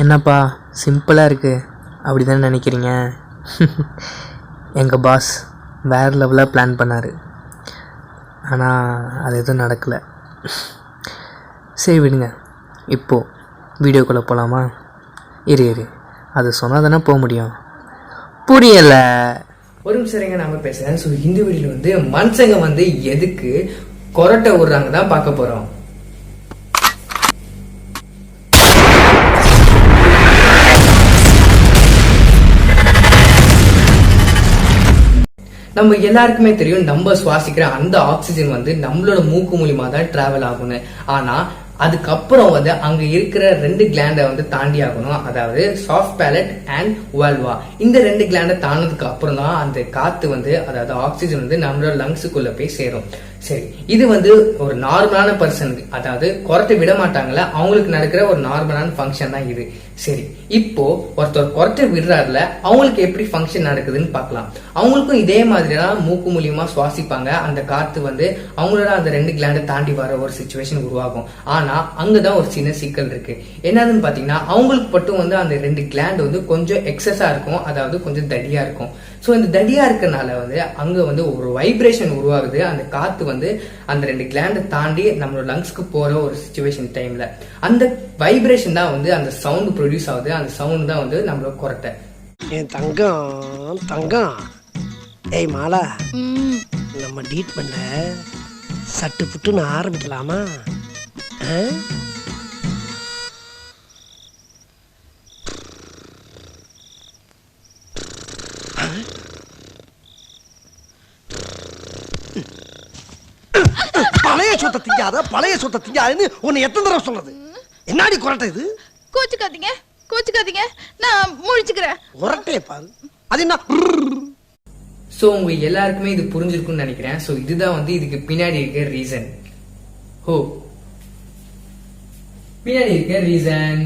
என்னப்பா சிம்பிளாக இருக்குது அப்படி தானே நினைக்கிறீங்க? எங்கள் பாஸ் வேறு லெவலாக பிளான் பண்ணார். ஆனால் அது எதுவும் நடக்கலை. சரி விடுங்க, இப்போது வீடியோக்குள்ளே போகலாமா? இரு அது சொன்னால் தானே போக முடியும். புரியலை. ஒரு நிமிஷம் நாம பேசுகிறேன். ஸோ இந்த வீடியோவில் மனுஷங்க எதுக்கு கொரட்டை விடுறாங்க தான் பார்க்க போகிறோம். நம்ம எல்லாருக்குமே தெரியும், நம்ம சுவாசிக்கிற அந்த ஆக்சிஜன் நம்மளோட மூக்கு மூலியமா தான் டிராவல் ஆகும்னு. ஆனா அதுக்கப்புறம் அங்க இருக்கிற 2 கிளாண்டை தாண்டி ஆகணும். அதாவது சாஃப்ட் பேலட் அண்ட் வால்வா. இந்த 2 கிளாண்டை தாண்டதுக்கு அப்புறம் தான் அந்த காத்து அதாவது ஆக்சிஜன் நம்மளோட லங்ஸுக்குள்ள போய் சேரும். சரி, இது ஒரு நார்மலான பர்சனுக்கு, அதாவது கொரட்டை விட மாட்டாங்கல்ல, அவங்களுக்கு நடக்கிற ஒரு நார்மலான ஃபங்க்ஷன் தான் இது. சரி, இப்போ ஒருத்தர் கொரட்டை விடுறாருல, அவங்களுக்கு எப்படி ஃபங்க்ஷன் நடக்குதுன்னு பார்க்கலாம். அவங்களுக்கும் இதே மாதிரிதான் மூக்கு மூலியமா சுவாசிப்பாங்க. அந்த காத்து அவங்களோட அந்த 2 கிளாண்டை தாண்டி வர ஒரு சிச்சுவேஷன் உருவாகும். ஆனா அங்கதான் ஒரு சின்ன சிக்கல் இருக்கு. என்னதுன்னு பாத்தீங்கன்னா, அவங்களுக்கு மட்டும் அந்த 2 கிளாண்ட் கொஞ்சம் எக்ஸஸா இருக்கும், அதாவது கொஞ்சம் தடியா இருக்கும். சோ இந்த தடியா இருக்கனால அங்க ஒரு வைப்ரேஷன் உருவாகுது. அந்த காத்து அந்த 2 கிளாண்டை தாண்டி நம்மளோட லங்ஸ்க்கு போற ஒரு சிச்சுவேஷன் டைம்ல அந்த வைப்ரேஷன் தான் அந்த சவுண்ட் ப்ரொடியூஸ் ஆகுது. அந்த சவுண்ட் தான் நம்மளோட கொரட்டை. என் தங்கம் ஏய் மாலா, நம்ம டீட் பண்ண சட்டு புட்டுன்னு ஆரம்பிக்கலாமா? பழைய சொத்தை திங்காதுன்னு உன்னை எத்தனை தடவை சொல்றது? என்னடி கொரட்டை இது? கோச்சுக்காதீங்க, நான் முழிச்சுக்கிறேன். கொரட்டையை பாரு, அது என்ன? சோ உங்க எல்லாருக்குமே இது புரிஞ்சிருக்கும்னு நினைக்கிறேன். சோ இதுதான் இதுக்கு பின்னாடி இருக்க ரீசன். பின்னாடி இருக்க ரீசன்